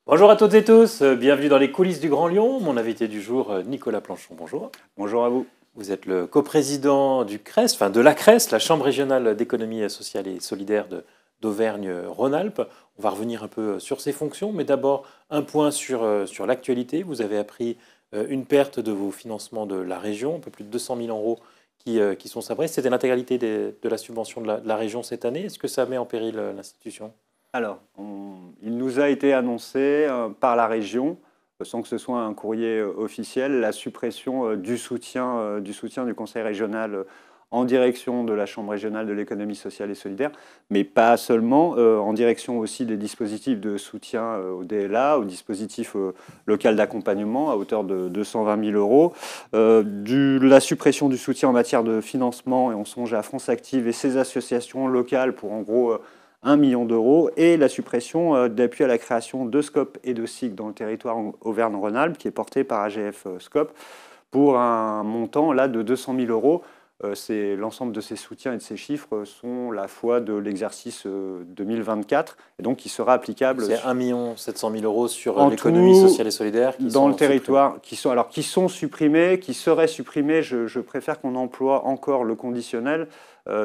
Bonjour à toutes et tous, bienvenue dans les coulisses du Grand Lyon. Mon invité du jour, Nicolas Planchon, bonjour. Bonjour à vous. Vous êtes le coprésident du CRES, enfin de la CRES, la Chambre régionale d'économie sociale et solidaire d'Auvergne-Rhône-Alpes. On va revenir un peu sur ses fonctions, mais d'abord un point sur l'actualité. Vous avez appris une perte de vos financements de la région, un peu plus de 200 000 euros qui sont sabrés. C'était l'intégralité de la subvention de la région cette année. Est-ce que ça met en péril l'institution ? Alors, il nous a été annoncé par la région, sans que ce soit un courrier officiel, la suppression du soutien du Conseil régional en direction de la Chambre régionale de l'économie sociale et solidaire, mais pas seulement, en direction aussi des dispositifs de soutien au DLA, au dispositif local d'accompagnement à hauteur de 220 000 euros, la suppression du soutien en matière de financement, et on songe à France Active et ses associations locales pour en gros 1 million d'euros, et la suppression d'appui à la création de SCOP et de SIG dans le territoire Auvergne-Rhône-Alpes, qui est porté par AGF SCOP, pour un montant là de 200 000 euros. L'ensemble de ces soutiens et de ces chiffres sont la foi de l'exercice 2024, et donc qui sera applicable. C'est 1 700 000 euros sur l'économie sociale et solidaire qui dans sont le territoire, supprimés. qui sont supprimés, qui seraient supprimés. Je préfère qu'on emploie encore le conditionnel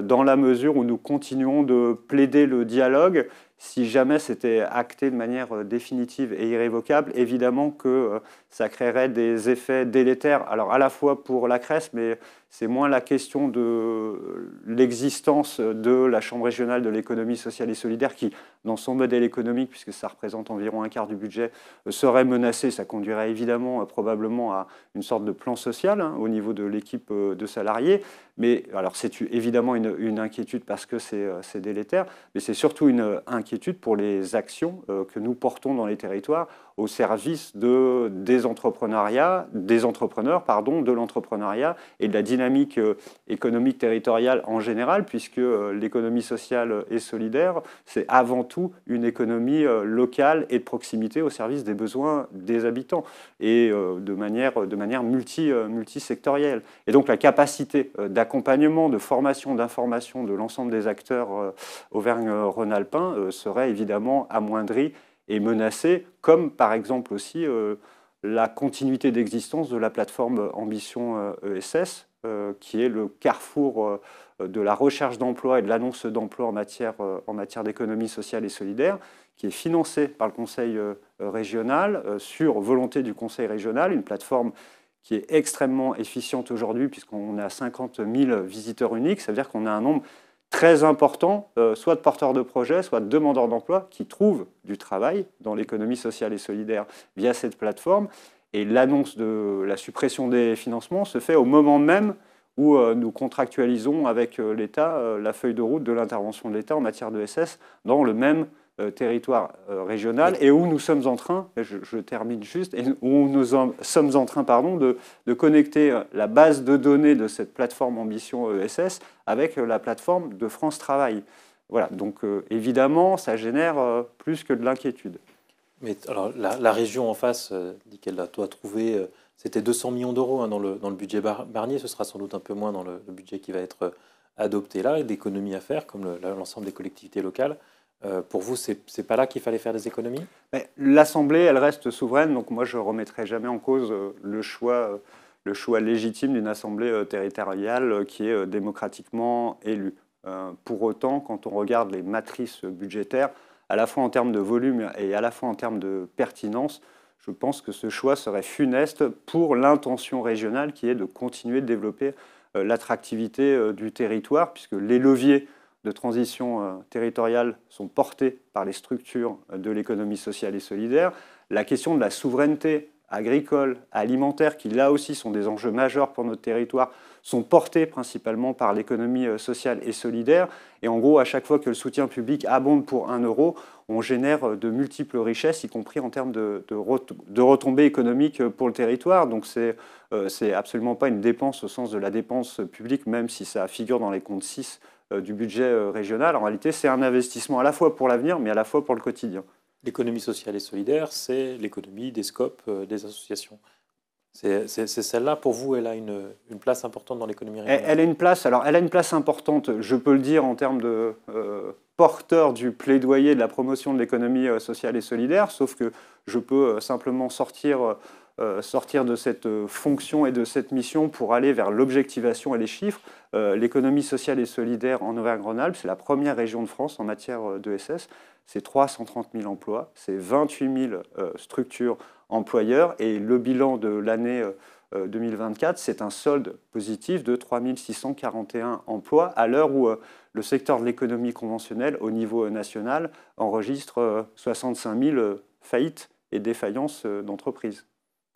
dans la mesure où nous continuons de plaider le dialogue. Si jamais c'était acté de manière définitive et irrévocable, évidemment que ça créerait des effets délétères. Alors à la fois pour la CRES, mais c'est moins la question de l'existence de la Chambre régionale de l'économie sociale et solidaire qui, dans son modèle économique, puisque ça représente environ un quart du budget, serait menacée. Ça conduirait évidemment probablement à une sorte de plan social au niveau de l'équipe de salariés. Mais alors c'est évidemment une inquiétude parce que c'est délétère, mais c'est surtout une inquiétude pour les actions que nous portons dans les territoires au service des entrepreneurs, de l'entrepreneuriat et de la dynamique économique territoriale en général, puisque l'économie sociale et solidaire, c'est avant tout une économie locale et de proximité au service des besoins des habitants et de manière multisectorielle. Et donc la capacité d'accompagnement, de formation, d'information de l'ensemble des acteurs auvergne-rhône-alpins serait évidemment amoindrie et menacée, comme par exemple aussi la continuité d'existence de la plateforme Ambition ESS, qui est le carrefour de la recherche d'emploi et de l'annonce d'emploi en matière d'économie sociale et solidaire, qui est financée par le Conseil régional sur volonté du Conseil régional, une plateforme qui est extrêmement efficiente aujourd'hui puisqu'on a 50 000 visiteurs uniques. Ça veut dire qu'on a un nombre très important, soit de porteurs de projets, soit de demandeurs d'emploi qui trouvent du travail dans l'économie sociale et solidaire via cette plateforme. Et l'annonce de la suppression des financements se fait au moment même où nous contractualisons avec l'État la feuille de route de l'intervention de l'État en matière de SS dans le même territoire régional, et où nous sommes en train, je termine juste, et où nous sommes en train de connecter la base de données de cette plateforme Ambition ESS avec la plateforme de France Travail. Voilà, donc évidemment, ça génère plus que de l'inquiétude. Mais alors, la région en face dit qu'elle doit trouver, c'était 200 millions d'euros dans le budget Barnier, ce sera sans doute un peu moins dans le budget qui va être adopté là, et d'économies à faire, comme l'ensemble des collectivités locales. Pour vous, c'est pas là qu'il fallait faire des économies ? L'Assemblée, elle reste souveraine, donc moi je ne remettrai jamais en cause le choix légitime d'une Assemblée territoriale qui est démocratiquement élue. Pour autant, quand on regarde les matrices budgétaires, à la fois en termes de volume et à la fois en termes de pertinence, je pense que ce choix serait funeste pour l'intention régionale qui est de continuer de développer l'attractivité du territoire, puisque les leviers de transition territoriale sont portés par les structures de l'économie sociale et solidaire. La question de la souveraineté agricole, alimentaire, qui là aussi sont des enjeux majeurs pour notre territoire, sont portés principalement par l'économie sociale et solidaire. Et en gros, à chaque fois que le soutien public abonde pour 1 euro, on génère de multiples richesses, y compris en termes de retombées économiques pour le territoire. Donc c'est absolument pas une dépense au sens de la dépense publique, même si ça figure dans les comptes 6 du budget régional. En réalité, c'est un investissement à la fois pour l'avenir, mais à la fois pour le quotidien. L'économie sociale et solidaire, c'est l'économie des SCOP, des associations. C'est celle-là, pour vous, elle a une place importante dans l'économie régionale ? Elle a une place importante, je peux le dire, en termes de porteur du plaidoyer de la promotion de l'économie sociale et solidaire, sauf que je peux simplement sortir de cette fonction et de cette mission pour aller vers l'objectivation et les chiffres. L'économie sociale et solidaire en Auvergne-Rhône-Alpes, c'est la première région de France en matière d'ESS. C'est 330 000 emplois, c'est 28 000 structures employeurs, et le bilan de l'année 2024, c'est un solde positif de 3 641 emplois, à l'heure où le secteur de l'économie conventionnelle, au niveau national, enregistre 65 000 faillites et défaillances d'entreprises.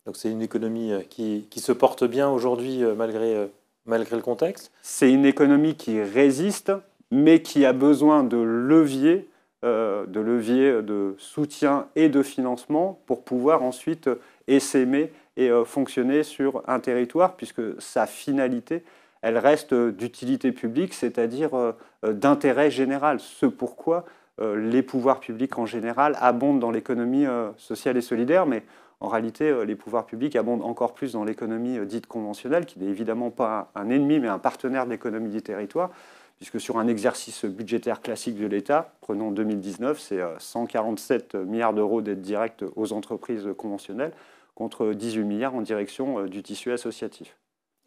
Donc c'est une économie qui se porte bien aujourd'hui malgré le contexte. C'est une économie qui résiste, mais qui a besoin de leviers de soutien et de financement pour pouvoir ensuite essaimer et fonctionner sur un territoire, puisque sa finalité, elle reste d'utilité publique, c'est-à-dire d'intérêt général. Ce pourquoi les pouvoirs publics en général abondent dans l'économie sociale et solidaire, mais en réalité, les pouvoirs publics abondent encore plus dans l'économie dite conventionnelle, qui n'est évidemment pas un ennemi, mais un partenaire de l'économie du territoire, puisque sur un exercice budgétaire classique de l'État, prenons 2019, c'est 147 milliards d'euros d'aides directes aux entreprises conventionnelles, contre 18 milliards en direction du tissu associatif.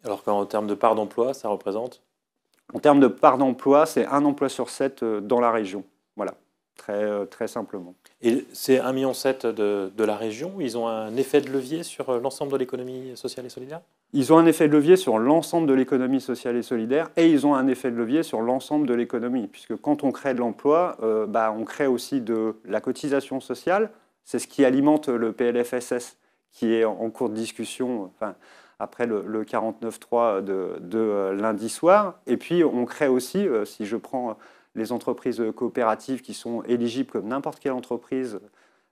Alors qu'en termes de part d'emploi, ça représente ? En termes de part d'emploi, c'est 1 emploi sur 7 dans la région. Voilà, très simplement. Et c'est 1,7 million de la région. Ils ont un effet de levier sur l'ensemble de l'économie sociale et solidaire ? Ils ont un effet de levier sur l'ensemble de l'économie sociale et solidaire, et ils ont un effet de levier sur l'ensemble de l'économie, puisque quand on crée de l'emploi, on crée aussi de la cotisation sociale. C'est ce qui alimente le PLFSS, qui est en cours de discussion après le 49.3 de lundi soir. Et puis on crée aussi, si je prends les entreprises coopératives qui sont éligibles comme n'importe quelle entreprise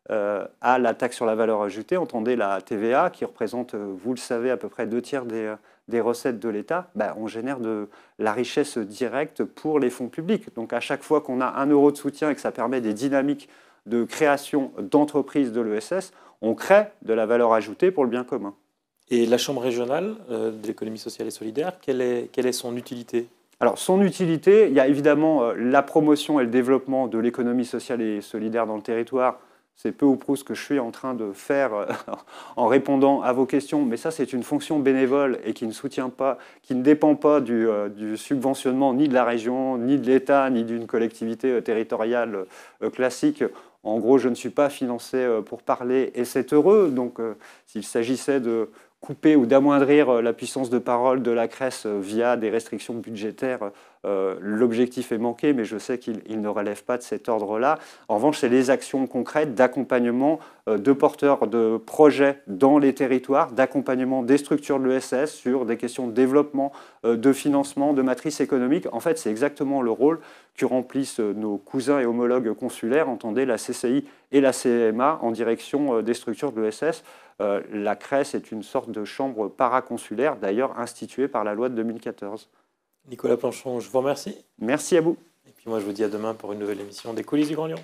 à la taxe sur la valeur ajoutée, entendez la TVA, qui représente, vous le savez, à peu près 2/3 des recettes de l'État, on génère de la richesse directe pour les fonds publics. Donc à chaque fois qu'on a 1 euro de soutien et que ça permet des dynamiques de création d'entreprises de l'ESS, on crée de la valeur ajoutée pour le bien commun. Et la Chambre régionale de l'économie sociale et solidaire, quelle est son utilité ? Alors, son utilité, il y a évidemment la promotion et le développement de l'économie sociale et solidaire dans le territoire. C'est peu ou prou ce que je suis en train de faire en répondant à vos questions, mais ça, c'est une fonction bénévole et qui ne dépend pas du subventionnement ni de la région, ni de l'État, ni d'une collectivité territoriale classique. En gros, je ne suis pas financé pour parler, et c'est heureux. Donc, s'il s'agissait de couper ou d'amoindrir la puissance de parole de la CRES via des restrictions budgétaires, l'objectif est manqué, mais je sais qu'il ne relève pas de cet ordre-là. En revanche, c'est les actions concrètes d'accompagnement de porteurs de projets dans les territoires, d'accompagnement des structures de l'ESS sur des questions de développement, de financement, de matrice économique. En fait, c'est exactement le rôle que remplissent nos cousins et homologues consulaires, entendez la CCI et la CMA, en direction des structures de l'ESS. La CRES est une sorte de chambre paraconsulaire, d'ailleurs instituée par la loi de 2014. Nicolas Planchon, je vous remercie. Merci à vous. Et puis moi, je vous dis à demain pour une nouvelle émission des Coulisses du Grand Lyon.